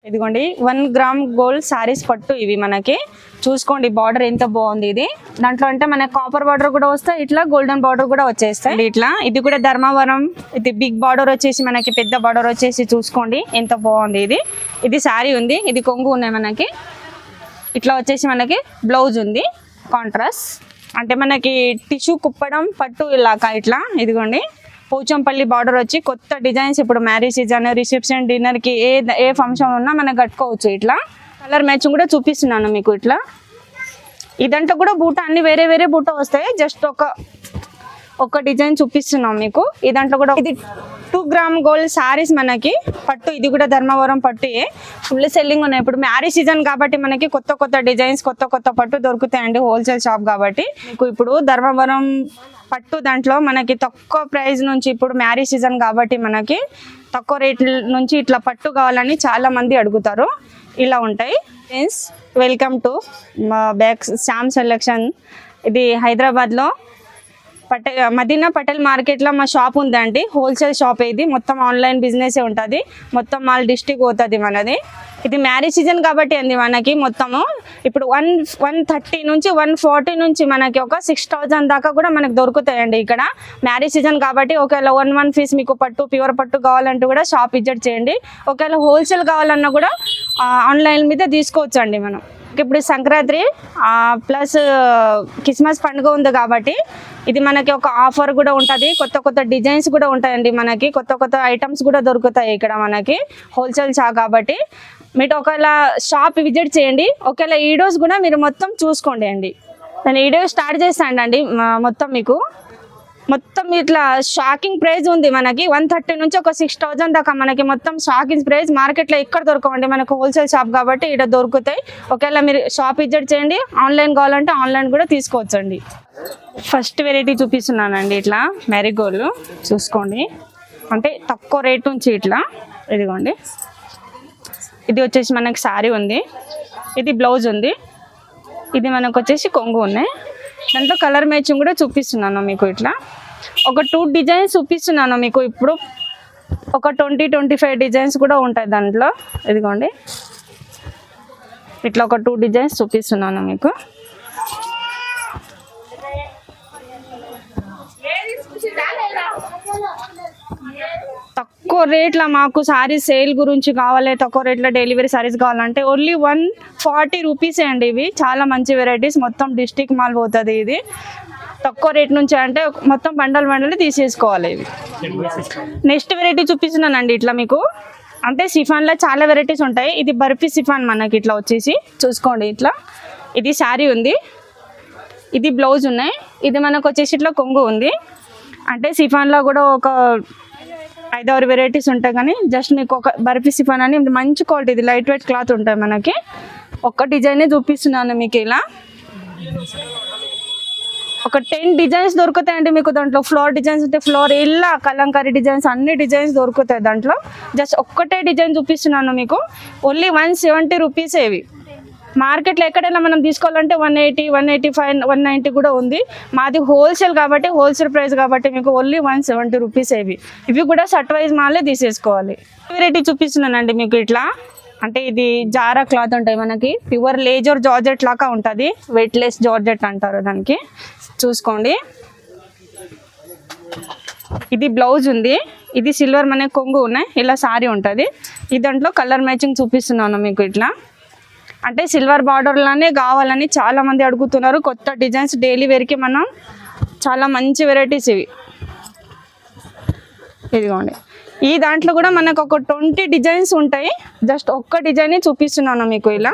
ఇదిగోండి 1 gram gold saris పట్టు ఇవి మనకి చూసుకోండి. బార్డర్ ఎంత బాగుంది. ఇది దాంట్లో అంటే మనకి కాపర్ బార్డర్ కూడా వస్తాయి, ఇట్లా గోల్డెన్ బార్డర్ కూడా వచ్చేస్తాయి ఇట్లా. ఇది కూడా ధర్మవరం, ఇది బిగ్ బార్డర్ వచ్చేసి మనకి పెద్ద బార్డర్ వచ్చేసి చూసుకోండి ఎంత బాగుంది. ఇది శారీ ఉంది, ఇది కొంగు ఉన్నాయి మనకి. ఇట్లా వచ్చేసి మనకి బ్లౌజ్ ఉంది కాంట్రాస్ట్, అంటే మనకి టిష్యూ కుప్పడం పట్టు ఇలాగా ఇట్లా. ఇదిగోండి పోచంపల్లి బార్డర్ వచ్చి కొత్త డిజైన్స్. ఇప్పుడు మ్యారేజ్ సీజన్, రిసెప్షన్, డిన్నర్కి ఏ ఫంక్షన్ ఉన్నా మనం కట్టుకోవచ్చు ఇట్లా. కలర్ మ్యాచింగ్ కూడా చూపిస్తున్నాను మీకు ఇట్లా. ఇదంతా కూడా బూట అన్ని వేరే వేరే బూట వస్తాయి. జస్ట్ ఒక డిజైన్ చూపిస్తున్నాం మీకు. ఇదంతా కూడా ఇది 2 గ్రామ్ గోల్డ్ సారీస్ మనకి పట్టు. ఇది కూడా ధర్మవరం పట్టు ఫుల్ సెల్లింగ్ ఉన్నాయి. ఇప్పుడు మ్యారేజ్ సీజన్ కాబట్టి మనకి కొత్త డిజైన్స్, కొత్త పట్టు దొరుకుతాయండి. హోల్సేల్ షాప్ కాబట్టి మీకు ఇప్పుడు ధర్మవరం పట్టు దాంట్లో మనకి తక్కువ ప్రైస్ నుంచి, ఇప్పుడు మ్యారేజ్ సీజన్ కాబట్టి మనకి తక్కువ రేట్ నుంచి ఇట్లా పట్టు కావాలని చాలా మంది అడుగుతారు. ఇలా ఉంటాయి. Friends welcome to back Shyam selection. ఇది హైదరాబాద్లో మదీనా పటేల్ మార్కెట్లో మా షాప్ ఉందండి. హోల్సేల్ షాప్ ఇది. మొత్తం ఆన్లైన్ బిజినెస్ ఉంటుంది. మొత్తం మాల్ డిస్ట్రిక్ట్ పోతుంది మనది. ఇది మ్యారేజ్ సీజన్ కాబట్టి అండి మనకి మొత్తము ఇప్పుడు 130 నుంచి 140 నుంచి మనకి ఒక 6000 దాకా కూడా మనకి దొరుకుతాయండి ఇక్కడ. మ్యారేజ్ సీజన్ కాబట్టి ఒకవేళ 1 పీస్ మీకు పట్టు ప్యూర్ పట్టు కావాలంటే కూడా షాప్ విజిట్ చేయండి. ఒకవేళ హోల్సేల్ కావాలన్నా కూడా ఆన్లైన్ మీద తీసుకోవచ్చు అండి మనం. ఇప్పుడు సంక్రాంతి ప్లస్ క్రిస్మస్ పండుగ ఉంది కాబట్టి ఇది మనకి ఒక ఆఫర్ కూడా ఉంటుంది. కొత్త డిజైన్స్ కూడా ఉంటాయండి మనకి. కొత్త ఐటమ్స్ కూడా దొరుకుతాయి ఇక్కడ మనకి. హోల్సేల్ షాప్ కాబట్టి మీరు ఒకవేళ షాప్ విజిట్ చేయండి. ఒకవేళ వీడియోస్ కూడా మీరు మొత్తం చూసుకోండి అండి. నేను వీడియో స్టార్ట్ చేస్తాను అండి. మొత్తం ఇట్లా షాకింగ్ ప్రైస్ ఉంది మనకి. 130 నుంచి ఒక 6000 దాకా మనకి మొత్తం షాకింగ్ ప్రైస్. మార్కెట్లో ఎక్కడ దొరకవండి మనకు, హోల్సేల్ షాప్ కాబట్టి ఇక్కడ దొరుకుతాయి. ఒకవేళ మీరు షాప్ విజిట్ చేయండి. ఆన్లైన్ కావాలంటే ఆన్లైన్ కూడా తీసుకోవచ్చండి. ఫస్ట్ వెరైటీ చూపిస్తున్నానండి. ఇట్లా మ్యారీగోల్డ్ చూసుకోండి, అంటే తక్కువ రేట్ నుంచి ఇట్లా. ఇదిగోండి ఇది వచ్చేసి మనకి శారీ ఉంది, ఇది బ్లౌజ్ ఉంది, ఇది మనకు వచ్చేసి కొంగు ఉన్నాయి. దాంట్లో కలర్ మ్యాచింగ్ కూడా చూపిస్తున్నాను మీకు. ఇట్లా ఒక 2 డిజైన్స్ చూపిస్తున్నాను మీకు. ఇప్పుడు ఒక 20-25 డిజైన్స్ కూడా ఉంటాయి దాంట్లో. ఇదిగోండి ఇట్లా ఒక 2 డిజైన్స్ చూపిస్తున్నాను మీకు. తక్కువ రేట్ల మాకు సారీస్ సేల్ గురించి కావాలి, తక్కువ రేట్లో డెలివరీ సారీస్ కావాలంటే ఓన్లీ 140 రూపీసే అండి. ఇవి చాలా మంచి వెరైటీస్, మొత్తం డిస్ట్రిక్ట్ మాల్ పోతుంది. ఇది తక్కువ రేట్ నుంచి అంటే మొత్తం బండలు తీసేసుకోవాలి. ఇవి నెక్స్ట్ వెరైటీ చూపిస్తున్నానండి. ఇట్లా మీకు అంటే సిఫాన్లో చాలా వెరైటీస్ ఉంటాయి. ఇది బర్ఫీ సిఫాన్ మనకి ఇట్లా వచ్చేసి చూసుకోండి. ఇట్లా ఇది శారీ ఉంది, ఇది బ్లౌజ్ ఉన్నాయి, ఇది మనకు వచ్చేసి ఇట్లా కొంగు ఉంది. అంటే సిఫాన్లో కూడా ఒక 5-6 వెరైటీస్ ఉంటాయి. కానీ జస్ట్ మీకు ఒక బర్ఫీ సిఫాన్ అని మంచి క్వాలిటీ, ఇది లైట్ వెయిట్ క్లాత్ ఉంటాయి మనకి. ఒక్క డిజైనే చూపిస్తున్నాను మీకు. ఇలా ఒక 10 డిజైన్స్ దొరుకుతాయండి మీకు దాంట్లో. ఫ్లోర్ డిజైన్స్ ఉంటే ఫ్లోర్, ఇలా కలంకారీ డిజైన్స్, అన్ని డిజైన్స్ దొరుకుతాయి దాంట్లో. జస్ట్ ఒక్కటే డిజైన్ చూపిస్తున్నాను మీకు. ఓన్లీ 170 రూపీసే ఇవి. మార్కెట్లో ఎక్కడైనా మనం తీసుకోవాలంటే 180, 185, 190 కూడా ఉంది. మాది హోల్సేల్ కాబట్టి, హోల్సేల్ ప్రైస్ కాబట్టి మీకు ఓన్లీ 170 రూపీస్. ఇవి కూడా సెట్ వైజ్ మాలే తీసేసుకోవాలి. వెరైటీ చూపిస్తున్నానండి మీకు. ఇట్లా అంటే ఇది జారా క్లాత్ ఉంటాయి మనకి. ప్యూర్ లేజర్ జార్జెట్ లాగా ఉంటుంది, వెయిట్లెస్ జార్జెట్ అంటారు దానికి. చూసుకోండి ఇది బ్లౌజ్ ఉంది, ఇది సిల్వర్ మనకి కొంగు ఉన్నాయి, ఇలా సారీ ఉంటుంది. ఈ దాంట్లో కలర్ మ్యాచింగ్ చూపిస్తున్నాను మీకు. ఇట్లా అంటే సిల్వర్ బార్డర్లోనే కావాలని చాలా మంది అడుగుతున్నారు. కొత్త డిజైన్స్ డైలీ వేర్కి మనం చాలా మంచి వెరైటీస్ ఇవి. ఇదిగోండి ఈ దాంట్లో కూడా మనకు ఒక 20 డిజైన్స్ ఉంటాయి. జస్ట్ ఒక్క డిజైన్ చూపిస్తున్నాను మీకు. ఇలా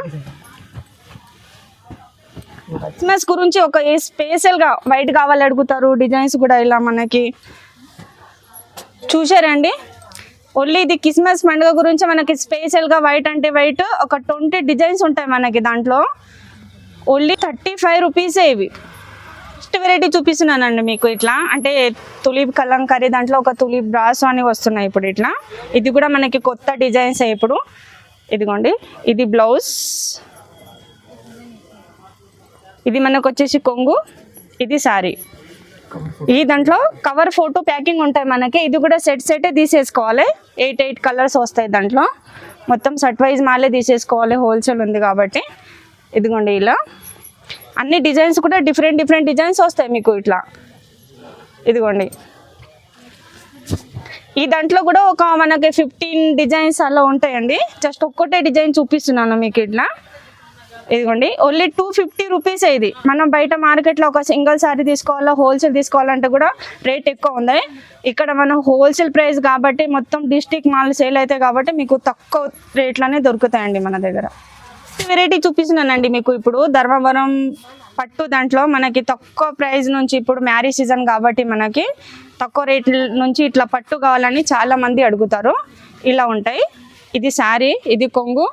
క్రిస్మస్ గురించి ఒక స్పెషల్గా వైట్ కావాలి అడుగుతారు. డిజైన్స్ కూడా ఇలా మనకి చూసారండి. ఓన్లీ ఇది క్రిస్మస్ పండుగ గురించి మనకి స్పెషల్గా వైట్ అంటే వైట్ ఒక 20 డిజైన్స్ ఉంటాయి మనకి దాంట్లో. ఓన్లీ 35 రూపీసే ఇవి. నెక్స్ట్ వెరైటీ చూపిస్తున్నానండి మీకు. ఇట్లా అంటే తులిప్ కలంకారీ దాంట్లో ఒక తులిప్ బ్రాస్ అని వస్తున్నాయి ఇప్పుడు. ఇట్లా ఇది కూడా మనకి కొత్త డిజైన్స్ ఇప్పుడు. ఇదిగోండి ఇది బ్లౌజ్, ఇది మనకు వచ్చేసి కొంగు, ఇది శారీ. ఈ దాంట్లో కవర్ ఫోటో ప్యాకింగ్ ఉంటాయి మనకి. ఇది కూడా సెట్ తీసేసుకోవాలి. 8 కలర్స్ వస్తాయి దాంట్లో. మొత్తం సెట్ వైజ్ మాలే తీసేసుకోవాలి, హోల్సేల్ ఉంది కాబట్టి. ఇదిగోండి ఇలా అన్ని డిజైన్స్ కూడా డిఫరెంట్ డిఫరెంట్ డిజైన్స్ వస్తాయి మీకు ఇట్లా. ఇదిగోండి ఈ దాంట్లో కూడా ఒక మనకి 15 డిజైన్స్ అలా ఉంటాయండి. జస్ట్ ఒక్కటే డిజైన్ చూపిస్తున్నాను మీకు ఇట్లా. ఇదిగోండి ఓన్లీ 250 రూపీస్. ఇది మనం బయట మార్కెట్లో ఒక సింగిల్ సారీ తీసుకోవాలా, హోల్సేల్ తీసుకోవాలంటే కూడా రేట్ ఎక్కువ ఉంది. ఇక్కడ మనం హోల్సేల్ ప్రైస్ కాబట్టి మొత్తం డిస్ట్రిక్ట్ మాల్ సేల్ అవుతాయి కాబట్టి మీకు తక్కువ రేట్లోనే దొరుకుతాయండి మన దగ్గర. వెరైటీ చూపిస్తున్నానండి మీకు ఇప్పుడు ధర్మవరం పట్టు. దాంట్లో మనకి తక్కువ ప్రైస్ నుంచి, ఇప్పుడు మ్యారేజ్ సీజన్ కాబట్టి మనకి తక్కువ రేట్ నుంచి ఇట్లా పట్టు కావాలని చాలా మంది అడుగుతారు. ఇలా ఉంటాయి. ఇది శారీ, ఇది కొంగు,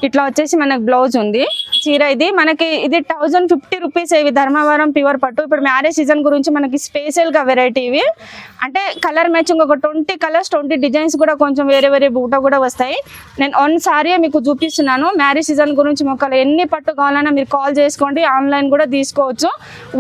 ఇట్లా వచ్చేసి మనకు బ్లౌజ్ ఉంది. చీర ఇది మనకి ఇది 1050 రూపీస్. ఇవి ధర్మవరం ప్యూర్ పట్టు. ఇప్పుడు మ్యారేజ్ సీజన్ గురించి మనకి స్పెషల్గా వెరైటీ ఇవి. అంటే కలర్ మ్యాచింగ్ ఒక 20 కలర్స్ 20 డిజైన్స్ కూడా కొంచెం వేరే వేరే బూట కూడా వస్తాయి. నేను వన్ సారీ మీకు చూపిస్తున్నాను. మ్యారేజ్ సీజన్ గురించి మొక్కలు ఎన్ని పట్టు కావాలన్నా మీరు కాల్ చేసుకోండి, ఆన్లైన్ కూడా తీసుకోవచ్చు.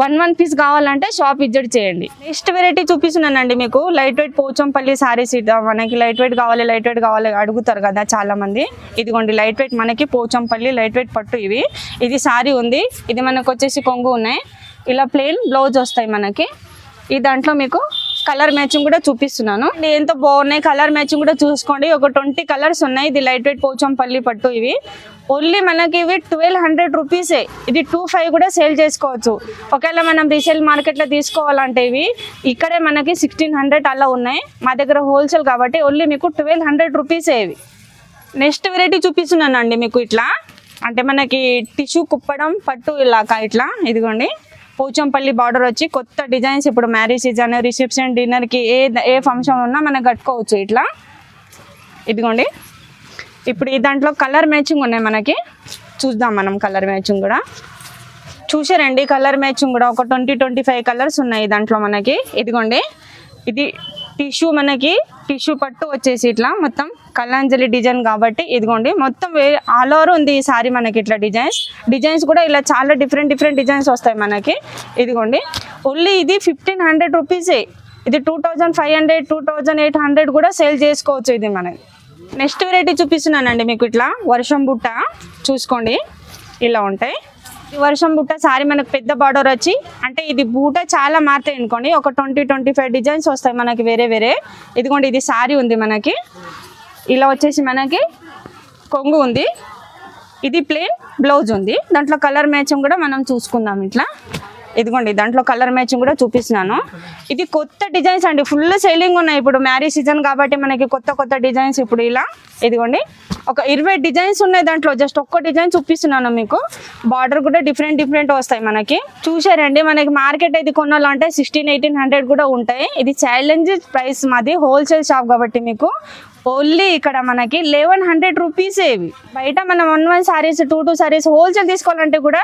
1 పీస్ కావాలంటే షాప్ విజిట్ చేయండి. నెక్స్ట్ వెరైటీ చూపిస్తున్నానండి మీకు లైట్ వెయిట్ పోచంపల్లి సారీస్. మనకి లైట్ వెయిట్ కావాలి అడుగుతారు కదా చాలా మంది. ఇదిగోండి లైట్ వెయిట్ మనకి పోచంపల్లి లైట్ వెయిట్ పట్టు ఇవి. ఇది సారీ ఉంది, ఇది మనకు వచ్చేసి కొంగు ఉన్నాయి. ఇలా ప్లెయిన్ బ్లౌజ్ వస్తాయి మనకి. ఈ దాంట్లో మీకు కలర్ మ్యాచింగ్ కూడా చూపిస్తున్నాను. ఎంత బాగున్నాయి కలర్ మ్యాచింగ్ కూడా చూసుకోండి. ఒక 20 కలర్స్ ఉన్నాయి. ఇది లైట్ వెయిట్ పోచంపల్లి పట్టు. ఇవి ఓన్లీ మనకి ఇవి 1200 రూపీసే. ఇది 25 కూడా సేల్ చేసుకోవచ్చు. ఒకవేళ మనం రీసేల్ మార్కెట్లో తీసుకోవాలంటే ఇవి ఇక్కడే మనకి 1600 అలా ఉన్నాయి. మా దగ్గర హోల్సేల్ కాబట్టి ఓన్లీ మీకు 1200 రూపీసే ఇవి. నెక్స్ట్ వెరైటీ చూపిస్తున్నానండి మీకు ఇట్లా. అంటే మనకి టిష్యూ కుప్పడం పట్టు ఇలాగా ఇట్లా. ఇదిగోండి పోచంపల్లి బార్డర్ వచ్చి కొత్త డిజైన్స్. ఇప్పుడు మ్యారేజ్ సీజన్, రిసెప్షన్, డిన్నర్కి ఏ ఫంక్షన్ ఉన్నా మనం కట్టుకోవచ్చు ఇట్లా. ఇదిగోండి ఇప్పుడు ఈ దాంట్లో కలర్ మ్యాచింగ్ ఉన్నాయి మనకి. చూద్దాం మనం కలర్ మ్యాచింగ్ కూడా. చూసారండి కలర్ మ్యాచింగ్ కూడా ఒక 20-25 కలర్స్ ఉన్నాయి దాంట్లో మనకి. ఇదిగోండి ఇది టిష్యూ, మనకి టిష్యూ పట్టు వచ్చేసి ఇట్లా మొత్తం కలాంజలి డిజైన్ కాబట్టి. ఇదిగోండి మొత్తం ఆల్ ఓవర్ ఉంది ఈ సారీ మనకి. ఇట్లా డిజైన్స్ కూడా ఇలా చాలా డిఫరెంట్ డిజైన్స్ వస్తాయి మనకి. ఇదిగోండి ఓన్లీ ఇది 1500 రూపీసే. ఇది 2500, 2800 కూడా సేల్ చేసుకోవచ్చు ఇది మనకి. నెక్స్ట్ వెరైటీ చూపిస్తున్నానండి మీకు ఇట్లా వర్షం బుట్ట. చూసుకోండి ఇలా ఉంటాయి. ఈ వర్షం బుట్ట సారీ మనకు పెద్ద బార్డర్ వచ్చి, అంటే ఇది బూట చాలా మారుతాయి అనుకోండి. ఒక 20-25 డిజైన్స్ వస్తాయి మనకి వేరే వేరే. ఇదిగోండి ఇది సారీ ఉంది మనకి. ఇలా వచ్చేసి మనకి కొంగు ఉంది. ఇది ప్లెయిన్ బ్లౌజ్ ఉంది. దాంట్లో కలర్ మ్యాచింగ్ కూడా మనం చూసుకుందాం ఇట్లా. ఇదిగోండి దాంట్లో కలర్ మ్యాచింగ్ కూడా చూపిస్తున్నాను. ఇది కొత్త డిజైన్స్ అండి, ఫుల్ సేలింగ్ ఉన్నాయి. ఇప్పుడు మ్యారేజ్ సీజన్ కాబట్టి మనకి కొత్త డిజైన్స్ ఇప్పుడు ఇలా. ఇదిగోండి ఒక 20 డిజైన్స్ ఉన్నాయి దాంట్లో. జస్ట్ ఒక్క డిజైన్ చూపిస్తున్నాను మీకు. బార్డర్ కూడా డిఫరెంట్ వస్తాయి మనకి. చూసారండి మనకి మార్కెట్ అయితే కొనాలంటే 1600-1800 కూడా ఉంటాయి. ఇది ఛాలెంజ్ ప్రైస్ మాది, హోల్సేల్ షాప్ కాబట్టి మీకు ఓన్లీ ఇక్కడ మనకి 1100 రూపీసే ఇవి. బయట మనం 1 సారీస్ 2 సారీస్ హోల్సేల్ తీసుకోవాలంటే కూడా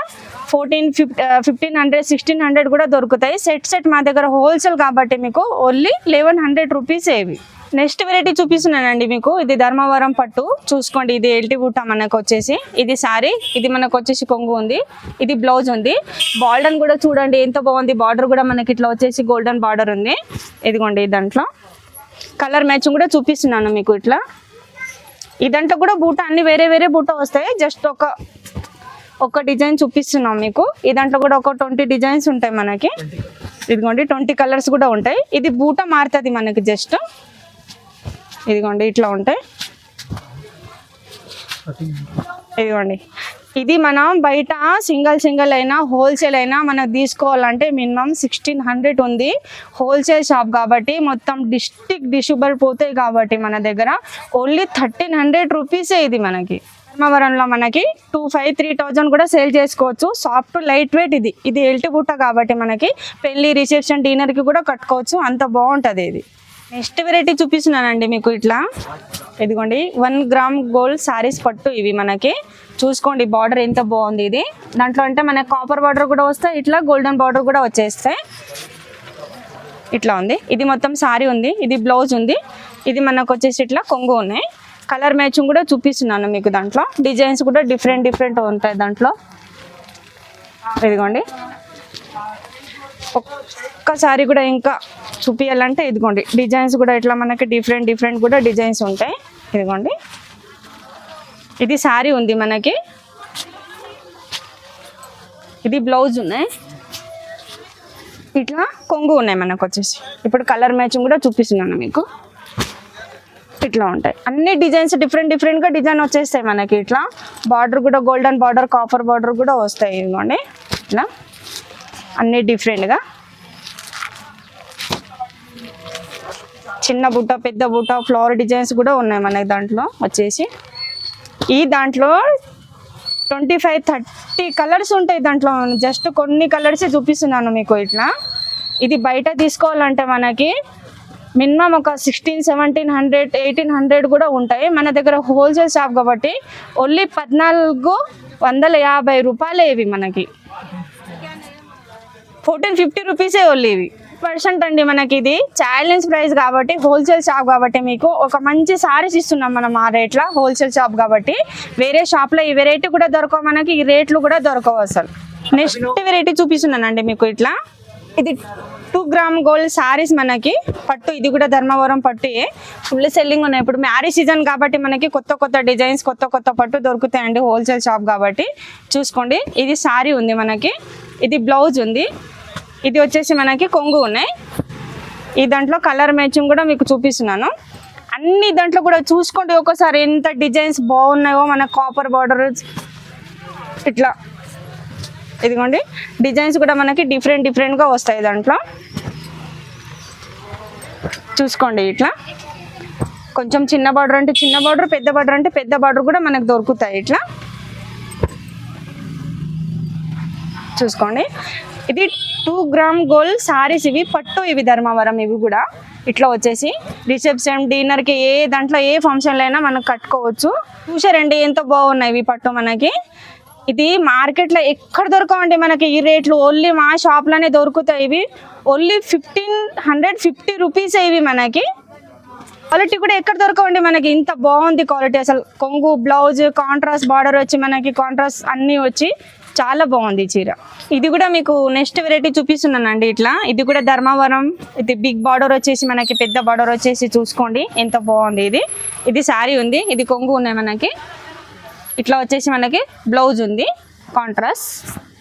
1500 1600 కూడా దొరుకుతాయి. సెట్ మా దగ్గర హోల్సేల్ కాబట్టి మీకు ఓన్లీ 1100 రూపీసే ఇవి. నెక్స్ట్ వెరైటీ చూపిస్తున్నానండి మీకు. ఇది ధర్మవరం పట్టు. చూసుకోండి ఇది ఎల్టీ బుట్ట మనకు వచ్చేసి. ఇది సారీ, ఇది మనకు వచ్చేసి కొంగు ఉంది. ఇది బ్లౌజ్ ఉంది. బార్డర్ కూడా చూడండి ఎంత బాగుంది. బార్డర్ కూడా మనకి ఇట్లా వచ్చేసి గోల్డెన్ బార్డర్ ఉంది. ఇదిగోండి దాంట్లో కలర్ మ్యాచింగ్ కూడా చూపిస్తున్నాను మీకు ఇట్లా. ఈ దాంట్లో కూడా బూట అన్ని వేరే బూట వస్తాయి. జస్ట్ ఒక డిజైన్ చూపిస్తున్నాం మీకు. ఈ దాంట్లో కూడా ఒక 20 డిజైన్స్ ఉంటాయి మనకి. ఇదిగోండి 20 కలర్స్ కూడా ఉంటాయి. ఇది బూట మారుతుంది మనకి జస్ట్. ఇదిగోండి ఇట్లా ఉంటాయి. ఇదిగోండి ఇది మనం బయట సింగిల్ అయినా హోల్సేల్ అయినా మనకు తీసుకోవాలంటే మినిమం 1600 ఉంది. హోల్సేల్ షాప్ కాబట్టి మొత్తం డిస్ట్రిబ్యూటర్ పోతాయి కాబట్టి మన దగ్గర ఓన్లీ 1300 రూపీసే ఇది మనకి. ధర్మవరంలో మనకి 2500-3000 కూడా సేల్ చేసుకోవచ్చు. Soft light weight. ఇది ఎల్టీ బుట్ట కాబట్టి మనకి పెళ్లి, రిసెప్షన్, డిన్నర్కి కూడా కట్టుకోవచ్చు. అంత బాగుంటుంది ఇది. నెక్స్ట్ వెరైటీ చూపిస్తున్నానండి మీకు ఇట్లా. ఇదిగోండి 1 గ్రామ్ గోల్డ్ సారీస్ పట్టు ఇవి మనకి. చూసుకోండి బార్డర్ ఎంత బాగుంది ఇది. దాంట్లో అంటే మనకి కాపర్ బార్డర్ కూడా వస్తాయి, ఇట్లా గోల్డెన్ బార్డర్ కూడా వచ్చేస్తాయి. ఇట్లా ఉంది. ఇది మొత్తం సారీ ఉంది. ఇది బ్లౌజ్ ఉంది. ఇది మనకు వచ్చేసి ఇట్లా కొంగు ఉన్నాయి. కలర్ మ్యాచింగ్ కూడా చూపిస్తున్నాను మీకు. దాంట్లో డిజైన్స్ కూడా డిఫరెంట్ ఉంటాయి దాంట్లో. ఇదిగోండి ఒక్కసారి కూడా ఇంకా చూపించాలంటే ఇదిగోండి డిజైన్స్ కూడా ఇట్లా మనకి డిఫరెంట్ కూడా డిజైన్స్ ఉంటాయి. ఇదిగోండి ఇది శారీ ఉంది మనకి, ఇది బ్లౌజ్ ఉన్నాయి, ఇట్లా కొంగు ఉన్నాయి మనకు వచ్చేసి. ఇప్పుడు కలర్ మ్యాచింగ్ కూడా చూపిస్తున్నాను మీకు. ఇట్లా ఉంటాయి అన్ని డిజైన్స్, డిఫరెంట్గా డిజైన్ వచ్చేస్తాయి మనకి. ఇట్లా బార్డర్ కూడా గోల్డెన్ బార్డర్, కాపర్ బార్డర్ కూడా వస్తాయి. ఇదిగోండి ఇట్లా అన్ని డిఫరెంట్గా, చిన్న బుట్ట, పెద్ద బుట్ట, ఫ్లవర్ డిజైన్స్ కూడా ఉన్నాయి మనకి దాంట్లో వచ్చేసి. ఈ దాంట్లో 25-30 కలర్స్ ఉంటాయి దాంట్లో. జస్ట్ కొన్ని కలర్స్ చూపిస్తున్నాను మీకు. ఇట్లా ఇది బయట తీసుకోవాలంటే మనకి మినిమం ఒక 1600-1700, 1800 కూడా ఉంటాయి. మన దగ్గర హోల్సేల్ షాప్ కాబట్టి ఓన్లీ 1450 రూపాయలే ఇవి మనకి. 1450 రూపీసే ఓన్లీ ఇవి. % అండి మనకి. ఇది ఛాలెంజ్ ప్రైస్ కాబట్టి, హోల్సేల్ షాప్ కాబట్టి మీకు ఒక మంచి సారీస్ ఇస్తున్నాం మనం ఆ రేట్లో. హోల్సేల్ షాప్ కాబట్టి వేరే షాప్లో ఈ వెరైటీ కూడా దొరకవు మనకి, ఈ రేట్లు కూడా దొరకవు అసలు. నెక్స్ట్ వెరైటీ చూపిస్తున్నానండి మీకు. ఇట్లా ఇది 2 గ్రామ్ గోల్డ్ సారీస్ మనకి, పట్టు. ఇది కూడా ధర్మవరం పట్టుయే, ఫుల్ సెల్లింగ్ ఉన్నాయి. ఇప్పుడు మ్యారేజ్ సీజన్ కాబట్టి మనకి కొత్త డిజైన్స్, కొత్త పట్టు దొరుకుతాయండి హోల్సేల్ షాప్ కాబట్టి. చూసుకోండి, ఇది సారీ ఉంది మనకి, ఇది బ్లౌజ్ ఉంది, ఇది వచ్చేసి మనకి కొంగు ఉన్నాయి. ఈ దాంట్లో కలర్ మ్యాచింగ్ కూడా మీకు చూపిస్తున్నాను. అన్ని దాంట్లో కూడా చూసుకోండి ఒకసారి ఎంత డిజైన్స్ బాగున్నాయో. మన కాపర్ బార్డర్ ఇట్లా, ఇదిగోండి డిజైన్స్ కూడా మనకి డిఫరెంట్గా వస్తాయి దాంట్లో. చూసుకోండి ఇట్లా కొంచెం చిన్న బార్డర్ అంటే చిన్న బార్డర్, పెద్ద బార్డర్ అంటే పెద్ద బార్డర్ కూడా మనకు దొరుకుతాయి. ఇట్లా చూసుకోండి, ఇది 2 గ్రామ్ గోల్డ్ సారీస్. ఇవి పట్టు, ఇవి ధర్మవరం. ఇవి కూడా ఇట్లా వచ్చేసి రిసెప్షన్, డిన్నర్కి, ఏ దాంట్లో ఏ ఫంక్షన్లో అయినా మనం కట్టుకోవచ్చు. చూసారండి ఎంత బాగున్నాయి ఇవి పట్టు మనకి. ఇది మార్కెట్లో ఎక్కడ దొరకవండి మనకి ఈ రేట్లు. ఓన్లీ మా షాప్లోనే దొరుకుతాయి ఇవి. ఓన్లీ 1550 రూపీసే ఇవి మనకి. క్వాలిటీ కూడా ఎక్కడ దొరకవండి మనకి. ఇంత బాగుంది క్వాలిటీ అసలు. కొంగు, బ్లౌజ్, కాంట్రాస్ట్ బార్డర్ వచ్చి మనకి, కాంట్రాస్ట్ అన్నీ వచ్చి చాలా బాగుంది చీర. ఇది కూడా మీకు నెక్స్ట్ వెరైటీ చూపిస్తున్నానండి. ఇట్లా ఇది కూడా ధర్మవరం. ఇది బిగ్ బార్డర్ వచ్చేసి మనకి, పెద్ద బార్డర్ వచ్చేసి. చూసుకోండి ఎంత బాగుంది ఇది. ఇది శారీ ఉంది, ఇది కొంగు ఉన్నాయి మనకి. ఇట్లా వచ్చేసి మనకి బ్లౌజ్ ఉంది కాంట్రాస్ట్.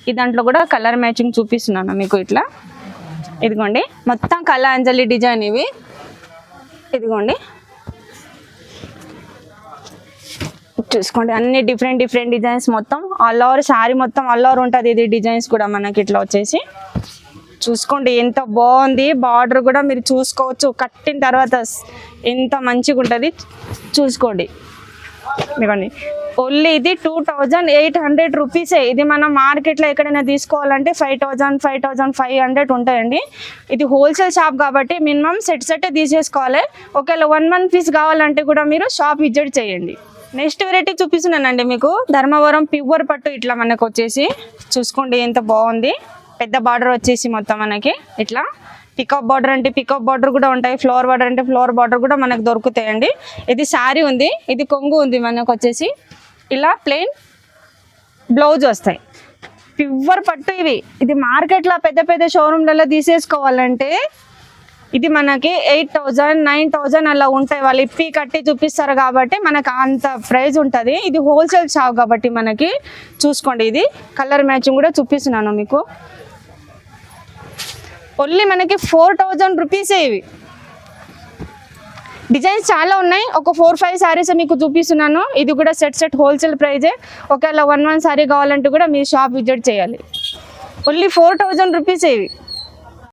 ఈ దాంట్లో కూడా కలర్ మ్యాచింగ్ చూపిస్తున్నాను మీకు. ఇట్లా ఇదిగోండి మొత్తం కళాంజలి డిజైన్ ఇవి. ఇదిగోండి చూసుకోండి, అన్ని డిఫరెంట్ డిజైన్స్. మొత్తం ఆల్ ఓవర్ శారీ మొత్తం ఆల్ ఓవర్ ఉంటుంది ఇది డిజైన్స్ కూడా మనకి. ఇట్లా వచ్చేసి చూసుకోండి ఎంత బాగుంది. బార్డర్ కూడా మీరు చూసుకోవచ్చు, కట్టిన తర్వాత ఎంత మంచిగా ఉంటుంది చూసుకోండి. ఇవ్వండి ఓన్లీ ఇది 2800 రూపీసే. ఇది మనం మార్కెట్లో ఎక్కడైనా తీసుకోవాలంటే 5500 ఉంటాయండి. ఇది హోల్సేల్ షాప్ కాబట్టి మినిమం సెట్ తీసేసుకోవాలి. ఒకవేళ 1 పీస్ కావాలంటే కూడా మీరు షాప్ విజిట్ చేయండి. నెక్స్ట్ వెరైటీ చూపిస్తున్నానండి మీకు. ధర్మవరం ప్యూర్ పట్టు. ఇట్లా మనకు వచ్చేసి చూసుకోండి ఎంత బాగుంది. పెద్ద బార్డర్ వచ్చేసి మొత్తం మనకి ఇట్లా. పికప్ బార్డర్ అంటే పికప్ బార్డర్ కూడా ఉంటాయి, ఫ్లవర్ బార్డర్ అంటే ఫ్లవర్ బార్డర్ కూడా మనకు దొరుకుతాయండి. ఇది శారీ ఉంది, ఇది కొంగు ఉంది మనకు వచ్చేసి. ఇలా ప్లెయిన్ బ్లౌజ్ వస్తాయి. ప్యూర్ పట్టు ఇవి. ఇది మార్కెట్లో పెద్ద షోరూమ్లలో తీసేసుకోవాలంటే ఇది మనకి 8000, 9000 అలా ఉంటాయి. వాళ్ళు ఇప్పి కట్టి చూపిస్తారు కాబట్టి మనకు అంత ప్రైస్ ఉంటుంది. ఇది హోల్సేల్ షాప్ కాబట్టి మనకి. చూసుకోండి, ఇది కలర్ మ్యాచింగ్ కూడా చూపిస్తున్నాను మీకు. ఓన్లీ మనకి 4000 రూపీసే ఇవి. డిజైన్స్ చాలా ఉన్నాయి. ఒక 4-5 సారీస్ మీకు చూపిస్తున్నాను. ఇది కూడా సెట్ హోల్సేల్ ప్రైజే. ఒకవేళ 1 సారీ కావాలంటే కూడా మీ షాప్ విజిట్ చేయాలి. ఓన్లీ 4000 రూపీసే ఇవి.